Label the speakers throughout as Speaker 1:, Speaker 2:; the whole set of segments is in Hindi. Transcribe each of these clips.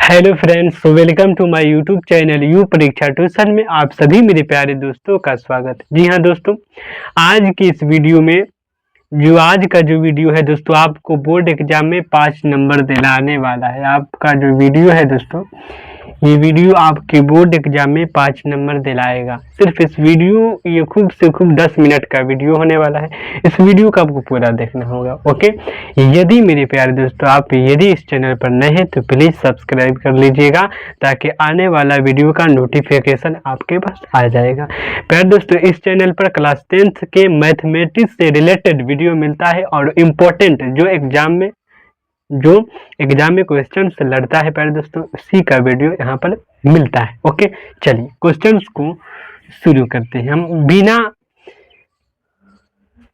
Speaker 1: Hello friends, welcome to my YouTube channel you परीक्षा ट्यूशन में आप सभी मेरे प्यारे दोस्तों का स्वागत है। जी हाँ दोस्तों, आज की इस वीडियो में आज का जो वीडियो है दोस्तों, आपको बोर्ड एग्जाम में 5 नंबर दिलाने वाला है। आपका जो वीडियो है दोस्तों, ये वीडियो आपके बोर्ड एग्जाम में 5 नंबर दिलाएगा। सिर्फ इस वीडियो ये खूब से खूब 10 मिनट का वीडियो होने वाला है। इस वीडियो को आपको पूरा देखना होगा। ओके, यदि मेरे प्यारे दोस्तों आप यदि इस चैनल पर नए हैं तो प्लीज़ सब्सक्राइब कर लीजिएगा, ताकि आने वाला वीडियो का नोटिफिकेशन आपके पास आ जाएगा। प्यारे दोस्तों, इस चैनल पर क्लास 10th के मैथमेटिक्स से रिलेटेड वीडियो मिलता है और इम्पोर्टेंट जो एग्जाम में क्वेश्चन लड़ता है प्यारे दोस्तों, उसी का वीडियो यहाँ पर मिलता है। ओके, चलिए क्वेश्चंस को शुरू करते हैं। हम बिना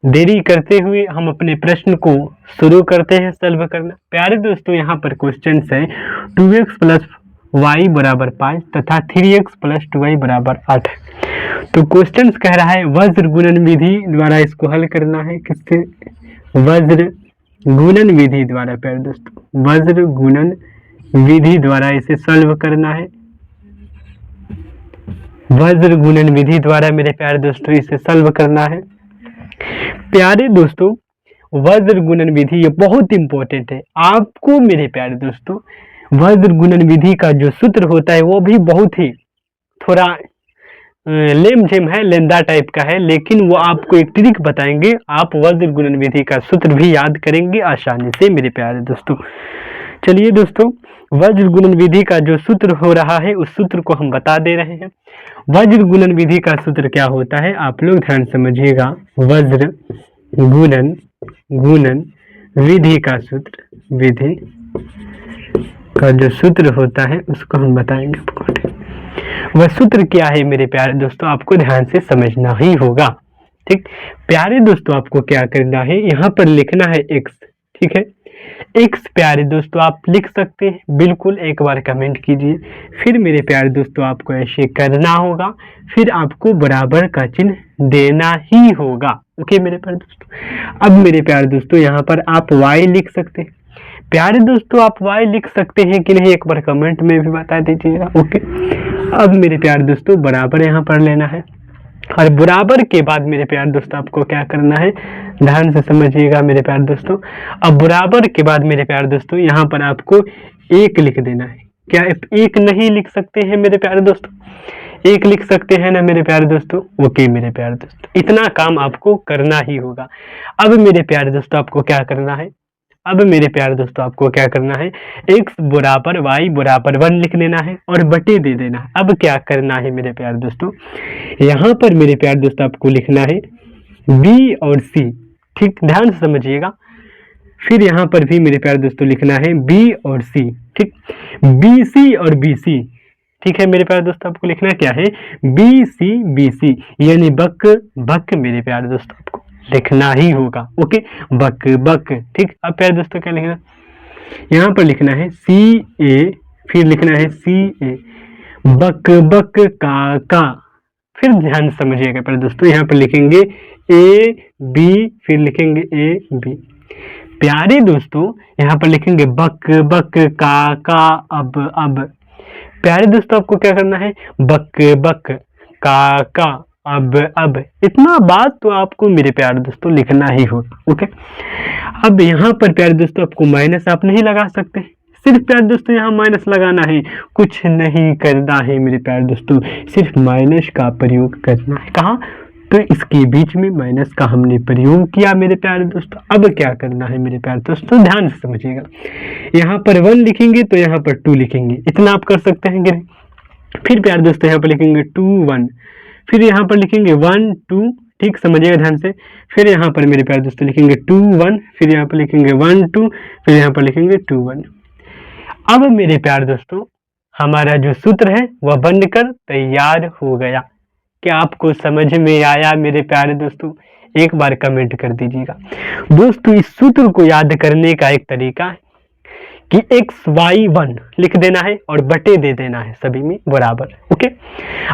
Speaker 1: देरी करते हुए हम अपने प्रश्न को शुरू करते हैं सॉल्व करना। प्यारे दोस्तों, यहाँ पर क्वेश्चन है 2x प्लस वाई बराबर 5 तथा 3x प्लस 2y बराबर 8। तो क्वेश्चन कह रहा है वज्र गुणन विधि द्वारा इसको हल करना है। किससे? वज्र गुणन विधि द्वारा। प्यारे दोस्तों, वज्र गुणन विधि द्वारा इसे सॉल्व करना है। वज्र गुणन विधि द्वारा मेरे प्यारे दोस्तों इसे सॉल्व करना है। प्यारे दोस्तों, वज्र गुणन विधि ये बहुत इंपॉर्टेंट है आपको मेरे प्यारे दोस्तों। वज्र गुणन विधि का जो सूत्र होता है वो भी बहुत ही थोड़ा लेम झेम है, लेंदा टाइप का है, लेकिन वो आपको एक ट्रिक बताएंगे। आप वज्र गुणन विधि का सूत्र भी याद करेंगे आसानी से मेरे प्यारे दोस्तों। चलिए दोस्तों, वज्र गुणन विधि का जो सूत्र हो रहा है उस सूत्र को हम बता दे रहे हैं। वज्र गुणन विधि का सूत्र क्या होता है, आप लोग ध्यान समझिएगा। वज्र गुणन विधि का जो सूत्र होता है उसको हम बताएंगे आपको। वह सूत्र क्या है मेरे प्यारे दोस्तों, आपको ध्यान से समझना ही होगा। ठीक प्यारे दोस्तों, आपको क्या करना है, यहाँ पर लिखना है x। ठीक है, x प्यारे दोस्तों आप लिख सकते हैं, बिल्कुल एक बार कमेंट कीजिए। फिर मेरे प्यारे दोस्तों आपको ऐसे करना होगा, फिर आपको बराबर का चिन्ह देना ही होगा। ओके मेरे प्यारे दोस्तों, अब मेरे प्यारे दोस्तों यहाँ पर आप y लिख सकते हैं। प्यारे दोस्तों, आप y लिख सकते हैं कि नहीं एक बार कमेंट में भी बता दीजिएगा। ओके, अब मेरे प्यारे दोस्तों बराबर यहाँ पर लेना है, और बराबर के बाद मेरे प्यारे दोस्तों आपको क्या करना है, ध्यान से समझिएगा मेरे प्यारे दोस्तों। अब बराबर के बाद मेरे प्यारे दोस्तों यहाँ पर आपको 1 लिख देना है। क्या 1 नहीं लिख सकते हैं मेरे प्यारे दोस्तों? 1 लिख सकते हैं ना मेरे प्यारे दोस्तों? ओके मेरे प्यारे दोस्तों, इतना काम आपको करना ही होगा। अब मेरे प्यारे दोस्तों आपको क्या करना है, x बराबर y बराबर 1 लिख लेना है और बटे दे देना है। अब क्या करना है मेरे प्यारे दोस्तों, यहाँ पर मेरे प्यारे दोस्तों आपको लिखना है b और c। ठीक, ध्यान से समझिएगा। फिर यहाँ पर भी मेरे प्यारे दोस्तों लिखना है b और c। ठीक, bc और bc। ठीक है मेरे प्यारे दोस्तों, आपको लिखना क्या है, bc यानी बक मेरे प्यारे दोस्तों आपको लिखना ही होगा। ओके, बक। ठीक, अब प्यारे दोस्तों क्या लिखना, यहाँ पर लिखना है ca, फिर लिखना है ca, बक का। फिर ध्यान समझिएगा प्यारे दोस्तों, यहाँ पर लिखेंगे a b, फिर लिखेंगे a b। प्यारे दोस्तों यहाँ पर लिखेंगे बक का अब। प्यारे दोस्तों आपको क्या करना है, बक का अब। इतना बात तो आपको मेरे प्यारे दोस्तों लिखना ही होगा। ओके, अब यहाँ पर प्यारे दोस्तों आपको माइनस आप नहीं लगा सकते, सिर्फ प्यारे दोस्तों यहाँ माइनस लगाना है, कुछ नहीं करना है मेरे प्यारे दोस्तों, सिर्फ माइनस का प्रयोग करना है। कहाँ? तो इसके बीच में माइनस का हमने प्रयोग किया मेरे प्यारे दोस्तों। अब क्या करना है मेरे प्यारे दोस्तों, ध्यान से समझिएगा। यहाँ पर 1 लिखेंगे तो यहाँ पर 2 लिखेंगे, इतना आप कर सकते हैं कि नहीं। फिर प्यारे दोस्तों यहाँ पर लिखेंगे 2 1, फिर यहाँ पर लिखेंगे 1 2। ठीक, समझिएगा ध्यान से। फिर यहाँ पर मेरे प्यारे दोस्तों लिखेंगे 2 1, फिर यहाँ पर लिखेंगे 1 2, फिर यहाँ पर लिखेंगे 2 1। अब मेरे प्यारे दोस्तों हमारा जो सूत्र है वह बनकर तैयार हो गया। क्या आपको समझ में आया मेरे प्यारे दोस्तों? एक बार कमेंट कर दीजिएगा। दोस्तों, इस सूत्र को याद करने का एक तरीका है कि x y1 लिख देना है और बटे दे देना है सभी में बराबर। ओके,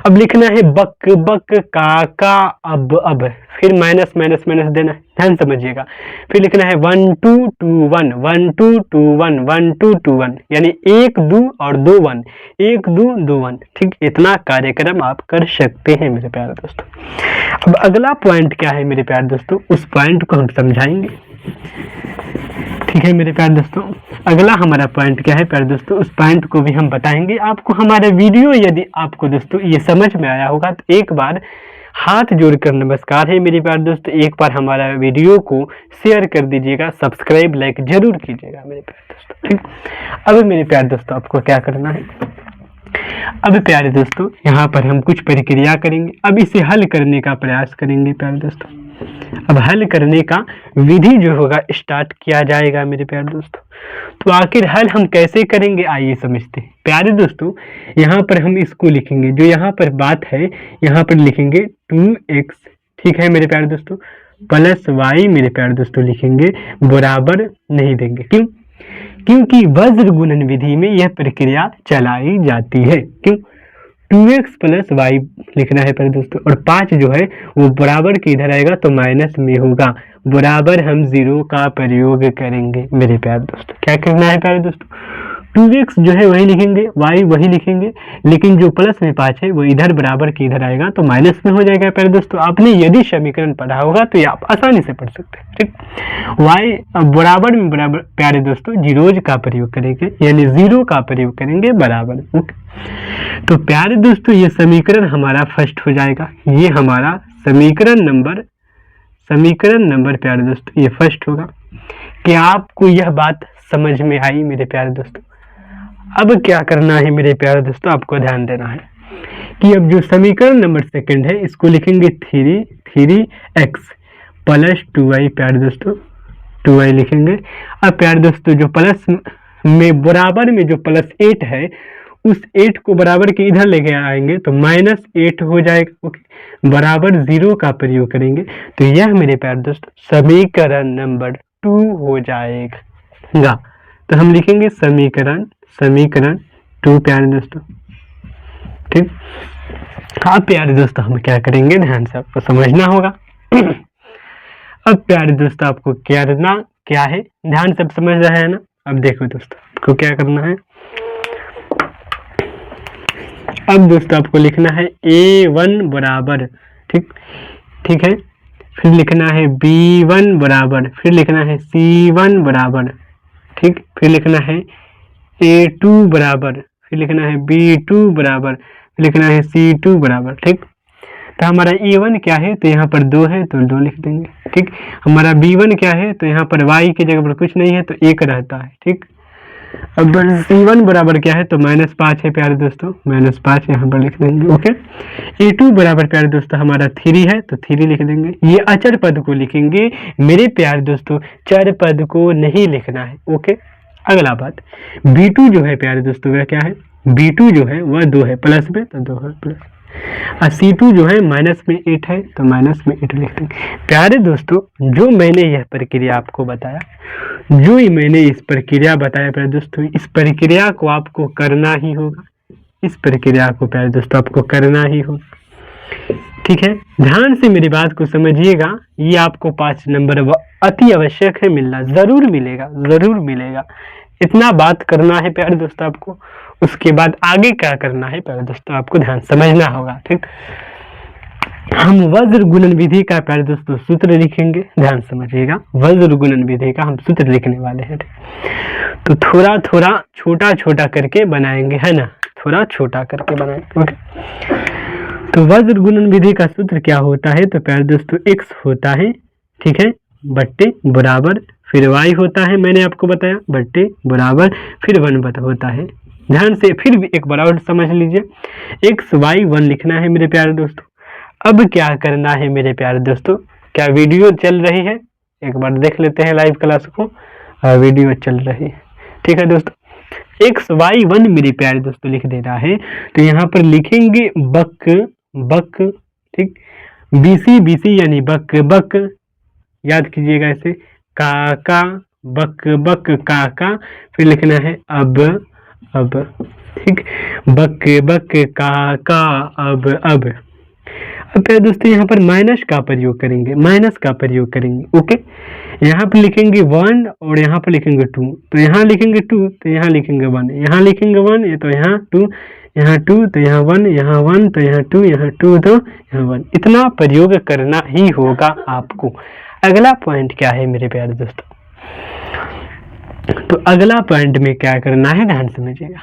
Speaker 1: अब लिखना है बक बक का अब फिर माइनस माइनस माइनस देना है, ध्यान समझिएगा। फिर लिखना है 1 2 2 1 1 2 2 1 1 2 2 1, यानी 1 2 और 2 1 1 2 2 1। ठीक, इतना कार्यक्रम आप कर सकते हैं मेरे प्यारे दोस्तों। अब अगला पॉइंट क्या है मेरे प्यारे दोस्तों, उस पॉइंट को हम समझाएंगे। ठीक है मेरे प्यारे दोस्तों, अगला हमारा पॉइंट क्या है प्यारे दोस्तों, उस पॉइंट को भी हम बताएंगे आपको। हमारा वीडियो यदि आपको दोस्तों ये समझ में आया होगा तो एक बार हाथ जोड़कर नमस्कार है मेरे प्यारे दोस्तों, एक बार हमारा वीडियो को शेयर कर दीजिएगा, सब्सक्राइब लाइक जरूर कीजिएगा मेरे प्यारे दोस्तों। ठीक, अब मेरे प्यारे दोस्तों आपको क्या करना है, अब प्यारे दोस्तों यहाँ पर हम कुछ प्रक्रिया करेंगे। अब इसे हल करने का प्रयास करेंगे प्यारे दोस्तों। अब हल करने का विधि जो होगा स्टार्ट किया जाएगा मेरे प्यारे दोस्तों। तो आखिर हल हम कैसे करेंगे आइए समझते हैं प्यारे दोस्तों। यहाँ पर हम इसको लिखेंगे, जो यहाँ पर बात है यहाँ पर लिखेंगे 2x, ठीक है मेरे प्यारे दोस्तों, प्लस y मेरे प्यारे दोस्तों लिखेंगे, बराबर नहीं देंगे। क्यों? क्योंकि वज्र गुणन विधि में यह प्रक्रिया चलाई जाती है। क्यों? 2x प्लस वाई लिखना है प्यारे दोस्तों, और 5 जो है वो बराबर के इधर आएगा तो माइनस में होगा, बराबर हम 0 का प्रयोग करेंगे मेरे प्यारे दोस्तों। क्या करना है प्यारे दोस्तों, 2x जो है वही लिखेंगे, y वही लिखेंगे, लेकिन जो प्लस में 5 है वो इधर बराबर के इधर आएगा तो माइनस में हो जाएगा प्यारे दोस्तों। आपने यदि समीकरण पढ़ा होगा तो ये आप आसानी से पढ़ सकते हैं। ठीक, y बराबर में बराबर प्यारे दोस्तों जीरोज का प्रयोग करेंगे, यानी 0 का प्रयोग करेंगे बराबर। ओके, तो प्यारे दोस्तों ये समीकरण हमारा फर्स्ट हो जाएगा, ये हमारा समीकरण नंबर प्यारे दोस्तों ये फर्स्ट होगा। कि आपको यह बात समझ में आई मेरे प्यारे दोस्तों। अब क्या करना है मेरे प्यारे दोस्तों, आपको ध्यान देना है कि अब जो समीकरण नंबर सेकंड है इसको लिखेंगे 3x प्लस 2y प्यारे दोस्तों, 2y लिखेंगे। अब प्यारे दोस्तों जो प्लस में बराबर में जो प्लस 8 है उस 8 को बराबर के इधर लेके आएंगे तो माइनस 8 हो जाएगा। ओके, बराबर 0 का प्रयोग करेंगे तो यह मेरे प्यारे दोस्तों समीकरण नंबर 2 हो जाएगा। तो हम लिखेंगे समीकरण 2 प्यारे दोस्तों। ठीक, हाँ प्यारे दोस्तों हम क्या करेंगे, ध्यान से आपको समझना होगा। अब प्यारे दोस्तों आपको करना क्या है, ध्यान से समझ रहे हैं ना। अब देखो दोस्तों आपको क्या करना है, अब दोस्तों आपको लिखना है a1 बराबर, ठीक है, फिर लिखना है b1 बराबर, फिर लिखना है c1 बराबर, ठीक, फिर लिखना है a2 बराबर, फिर लिखना है b2 बराबर, फिर लिखना है c2 बराबर। ठीक, तो हमारा a1 क्या है तो यहाँ पर 2 है तो 2 लिख देंगे। ठीक, हमारा b1 क्या है तो यहाँ पर y की जगह पर कुछ नहीं है तो 1 रहता है। ठीक, अब c1 बराबर क्या है तो -5 है प्यारे दोस्तों, -5 यहाँ पर लिख देंगे। ओके, a2 बराबर प्यारे दोस्तों हमारा 3 है तो 3 लिख देंगे। ये अचर पद को लिखेंगे मेरे प्यारे दोस्तों, चर पद को नहीं लिखना है। ओके, अगला बात b2 जो है प्यारे दोस्तों वह क्या है, b2 जो है वह 2 है, प्लस में तो 2 है प्लस, और c2 जो है माइनस में 8 है तो माइनस में 8 लिख देंगे। प्यारे दोस्तों जो मैंने यह प्रक्रिया आपको बताया, प्यारे दोस्तों इस प्रक्रिया को आपको करना ही होगा, इस प्रक्रिया को प्यारे दोस्तों आपको करना ही होगा। ठीक है, ध्यान से मेरी बात को समझिएगा, ये आपको 5 नंबर अति आवश्यक है, मिलना जरूर मिलेगा। इतना बात करना है प्यारे दोस्तों आपको, उसके बाद आगे क्या करना है प्यारे दोस्तों आपको ध्यान समझना होगा। ठीक, हम वज्र गुणन विधि का प्यारे दोस्तों सूत्र लिखेंगे, ध्यान समझिएगा, वज्र गुणन विधि का हम सूत्र लिखने वाले हैं। तो थोड़ा थोड़ा छोटा करके बनाएंगे, है ना, थोड़ा छोटा करके बनाएंगे। ओके, तो वज्र गुणन विधि का सूत्र क्या होता है तो प्यारे दोस्तों x होता है, ठीक है, बट्टे बराबर, फिर y होता है, मैंने आपको बताया, बट्टे बराबर, फिर 1 होता है। ध्यान से फिर भी एक बार और समझ लीजिए, x y 1 लिखना है मेरे प्यारे दोस्तों। अब क्या करना है मेरे प्यारे दोस्तों, क्या वीडियो चल रही है, एक बार देख लेते हैं लाइव क्लास को, वीडियो चल रही है। ठीक है दोस्तों, x y 1 मेरे प्यारे दोस्तों लिख देना है तो यहाँ पर लिखेंगे बक, ठीक, BC यानी बक, याद कीजिएगा इसे, काका बक बक का, फिर लिखना है अब, ठीक। बक बक का अब प्यारे दोस्तों यहाँ पर माइनस का प्रयोग करेंगे, ओके। यहाँ पर लिखेंगे 1 और यहाँ पर लिखेंगे 2, तो यहाँ लिखेंगे 2 तो यहाँ लिखेंगे 1, यहाँ लिखेंगे 1 ये तो यहाँ 2, यहाँ 2 तो यहाँ 1, यहाँ 1 तो यहाँ 2, यहाँ 2 तो यहाँ 1। इतना प्रयोग करना ही होगा आपको। अगला पॉइंट क्या है मेरे प्यारे दोस्तों, तो अगला पॉइंट में क्या करना है ध्यान समझिएगा।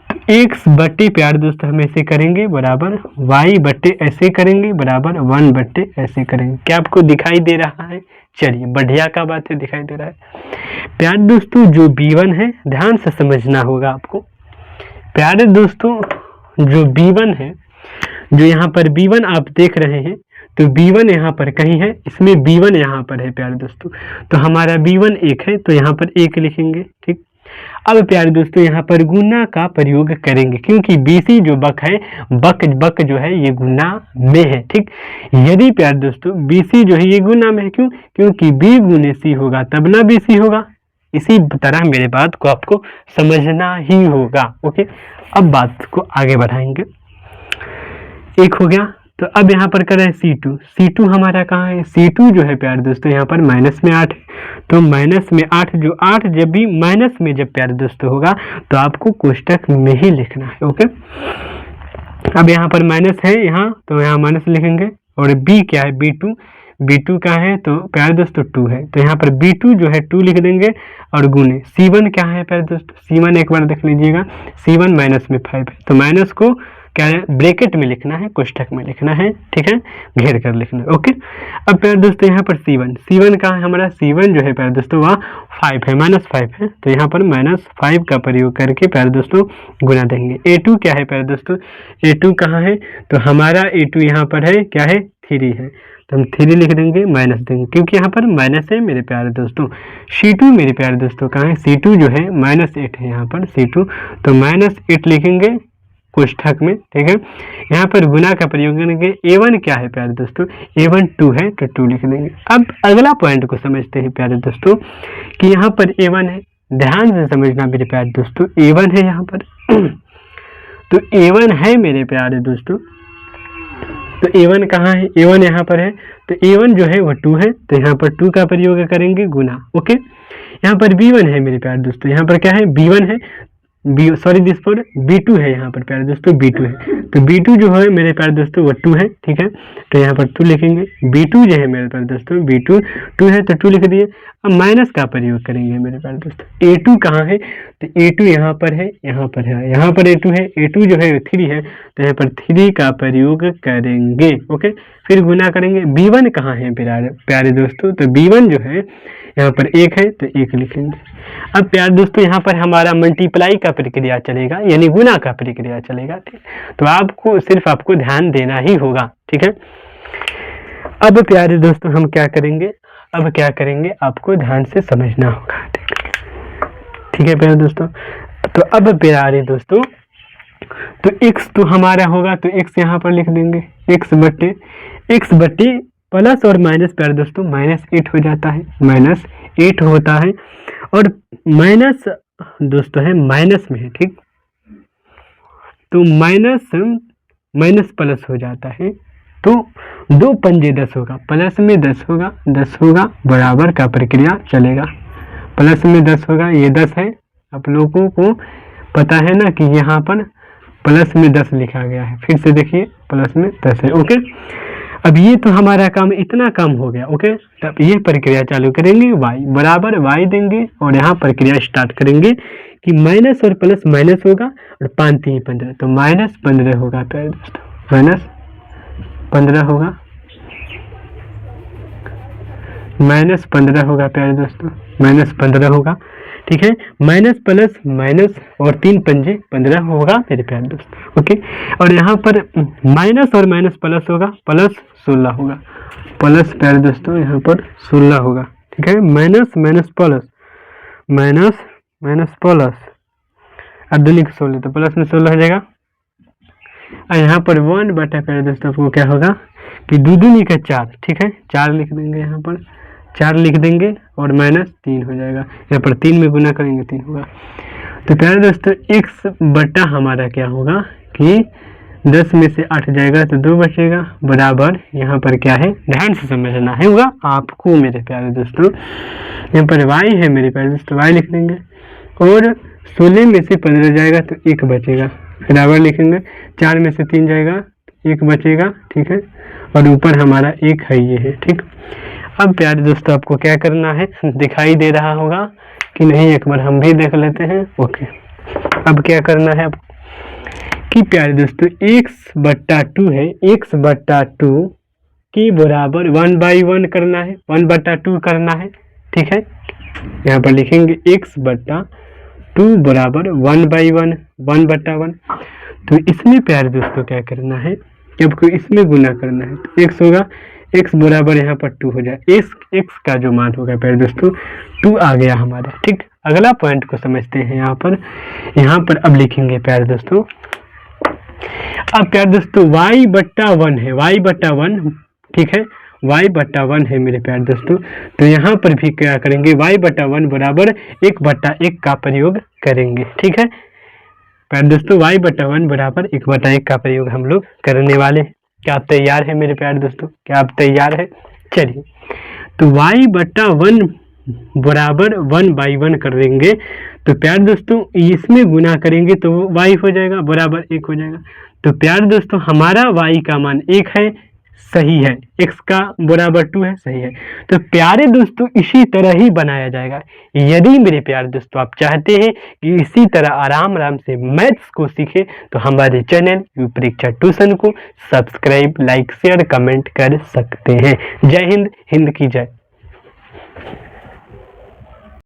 Speaker 1: तो x बट्टे प्यारे दोस्तों हम ऐसे करेंगे बराबर y बट्टे ऐसे करेंगे बराबर 1 बट्टे ऐसे करेंगे। क्या आपको दिखाई दे रहा है? चलिए बढ़िया का बात है, दिखाई दे रहा है। प्यारे दोस्तों जो b1 है ध्यान से समझना होगा आपको। प्यारे दोस्तों जो b1 है, जो यहाँ पर b1 आप देख रहे हैं, तो b1 यहाँ पर कहीं है, इसमें b1 यहाँ पर है प्यारे दोस्तों, तो हमारा b1 1 है तो यहाँ पर 1 लिखेंगे, ठीक। अब प्यारे दोस्तों यहाँ पर गुना का प्रयोग करेंगे, क्योंकि BC जो बक है, बक जो है ये गुना में है, ठीक। यदि प्यारे दोस्तों BC जो है ये गुना में है, क्यों? क्योंकि B गुने C होगा तब ना BC होगा। इसी तरह मेरे बात को आपको समझना ही होगा, ओके। अब बात को आगे बढ़ाएंगे। एक हो गया, तो अब यहाँ पर करें C2 हमारा कहाँ है? C2 जो है प्यारे दोस्तों यहाँ पर माइनस में 8 है, तो माइनस में 8 जो 8 जब भी माइनस में जब प्यारे दोस्तों होगा तो आपको कोष्टक में ही लिखना है, ओके। अब यहाँ पर माइनस है यहाँ, तो यहाँ माइनस लिखेंगे। और B क्या है? B2 का है तो प्यारे दोस्तों 2 है, तो यहाँ पर B2 जो है 2 लिख देंगे और गुने C1 क्या है प्यारे दोस्तों? C1 एक बार देख लीजिएगा, C1 माइनस में 5 है, तो माइनस को क्या है ब्रैकेट में लिखना है, कोष्ठक में लिखना है, ठीक है, घेर कर लिखना है, ओके। अब प्यारे दोस्तों यहाँ पर C1 कहाँ है हमारा? C1 जो है प्यारे दोस्तों वहाँ 5 है, -5 है, तो यहाँ पर -5 का प्रयोग करके प्यारे दोस्तों गुना देंगे। A2 क्या है प्यारे दोस्तों? A2 कहाँ है? तो हमारा A2 यहाँ पर है, क्या है? 3 है, तो हम 3 लिख देंगे, माइनस देंगे, क्योंकि यहाँ पर माइनस है मेरे प्यारे दोस्तों। C2 मेरे प्यारे दोस्तों कहाँ है? C2 जो है -8 है यहाँ पर C2, तो -8 लिखेंगे कोष्ठक में, ठीक है। यहाँ पर गुना का प्रयोग करेंगे। A1 क्या है प्यारे दोस्तों? A1 2 है, तो 2 लिख देंगे। अब अगला पॉइंट को समझते हैं प्यारे दोस्तों कि यहाँ पर A1 है, ध्यान से समझना मेरे प्यारे दोस्तों। A1 है यहाँ पर तो A1 है मेरे प्यारे दोस्तों, तो A1 कहाँ है? A1 यहाँ पर है, तो A1 जो है वो 2 है, तो यहाँ पर 2 का प्रयोग करेंगे गुना, ओके। यहाँ पर B1 है मेरे प्यारे दोस्तों, यहाँ पर क्या है? B1 है, B2 है यहाँ पर प्यारे दोस्तों, B2 है, तो B2 जो है मेरे प्यारे दोस्तों वो 2 है, ठीक है, तो यहाँ पर 2 लिखेंगे। B2 जो है मेरे प्यारे दोस्तों B2 2 है, तो 2 लिख दिए। अब माइनस का प्रयोग करेंगे मेरे प्यारे दोस्तों। A2 कहाँ है? तो A2 यहाँ पर है, यहाँ पर है, यहाँ पर A2 है, A2 जो है 3 है, तो यहाँ पर 3 का प्रयोग करेंगे, ओके। फिर गुना करेंगे। B1 कहाँ है प्यारे दोस्तों? तो B1 जो है यहाँ पर 1 है, तो 1 लिखेंगे। अब प्यारे दोस्तों यहाँ पर हमारा मल्टीप्लाई का प्रक्रिया चलेगा, यानी गुना का प्रक्रिया चलेगा, ठीक। तो आपको ध्यान देना ही होगा, ठीक है। अब प्यारे दोस्तों हम क्या करेंगे? आपको ध्यान से समझना होगा, ठीक है प्यारे दोस्तों। तो अब प्यारे दोस्तों तो x तो हमारा होगा, तो x यहाँ पर लिख देंगे, x बट्टे प्लस और माइनस प्यारे दोस्तों -8 हो जाता है, -8 होता है, और माइनस दोस्तों है माइनस में है, ठीक। तो माइनस प्लस हो जाता है, तो 2 पंजे 10 होगा, प्लस में 10 होगा, बराबर का प्रक्रिया चलेगा। प्लस में 10 होगा, ये 10 है, आप लोगों को पता है ना कि यहाँ पर प्लस में 10 लिखा गया है। फिर से देखिए, प्लस में 10 है, ओके। अब ये तो हमारा काम इतना काम हो गया, ओके। तब ये प्रक्रिया चालू करेंगे, y बराबर y देंगे और यहाँ प्रक्रिया स्टार्ट करेंगे कि माइनस और प्लस माइनस होगा और 5 3 15, तो -15 होगा प्यारे दोस्तों, -15 होगा, -15 होगा प्यारे दोस्तों, -15 होगा, ठीक है। माइनस प्लस माइनस और 3 पंजे 15 होगा मेरे प्यारे दोस्त, ओके। और यहाँ पर माइनस और माइनस प्लस होगा, प्लस 16 होगा, प्लस प्यारे दोस्तों यहाँ पर 16 होगा, ठीक है। माइनस प्लस अब दूनी को 16, तो प्लस में 16 हो जाएगा। और यहाँ पर 1 बटा प्यारे दोस्तों आपको क्या होगा कि 2 दूनी का 4, ठीक है, 4 लिख देंगे, यहाँ पर 4 लिख देंगे और -3 हो जाएगा। यहाँ पर 3 में गुना करेंगे 3 होगा। तो प्यारे दोस्तों x बटा हमारा क्या होगा कि 10 में से 8 जाएगा तो 2 बचेगा, बराबर यहाँ पर क्या है, ध्यान से समझना है होगा आपको मेरे प्यारे दोस्तों। यहाँ पर y है मेरे प्यारे दोस्तों, y लिख देंगे और 16 में से 15 जाएगा तो 1 बचेगा, बराबर लिखेंगे। 4 में से 3 जाएगा 1 बचेगा, ठीक है, और ऊपर हमारा 1 है, ये है, ठीक। अब प्यारे दोस्तों आपको क्या करना है, दिखाई दे रहा होगा कि नहीं, एक बार हम भी देख लेते हैं। ओके, अब क्या करना है आपको कि प्यारे दोस्तों x बट्टा 2 है, x बट्टा 2 की बराबर 1/1 करना है, 1/2 करना है, ठीक है। यहाँ पर लिखेंगे x बट्टा 2 बराबर 1/1, 1/1। तो इसमें प्यारे दोस्तों क्या करना है, आपको इसमें गुना करना है, तो x होगा, x बराबर यहाँ पर 2 हो जाए, x का जो मान होगा प्यारे दोस्तों 2 आ गया हमारा, ठीक। अगला पॉइंट को समझते हैं। यहाँ पर अब लिखेंगे प्यारे दोस्तों, अब प्यारे दोस्तों y बट्टा 1 है, y बट्टा 1, ठीक है, y बट्टा 1 है मेरे प्यारे दोस्तों। तो यहाँ पर भी क्या करेंगे, y बट्टा 1 बराबर 1/1 का प्रयोग करेंगे, ठीक है प्यारे दोस्तों। y बट्टा 1 बराबर 1/1 का प्रयोग हम लोग करने वाले हैं। क्या आप तैयार है मेरे प्यारे दोस्तों, क्या आप तैयार है? चलिए, तो y बट्टा 1 बराबर 1/1 कर देंगे, तो प्यारे दोस्तों इसमें गुना करेंगे तो y हो जाएगा, बराबर 1 हो जाएगा। तो प्यारे दोस्तों हमारा y का मान 1 है, सही है, x का बराबर 2 है, सही है। तो प्यारे दोस्तों इसी तरह ही बनाया जाएगा। यदि मेरे प्यारे दोस्तों आप चाहते हैं कि इसी तरह आराम से मैथ्स को सीखें तो हमारे चैनल यू परीक्षा ट्यूशन को सब्सक्राइब, लाइक, शेयर, कमेंट कर सकते हैं। जय हिंद, हिंद की जय।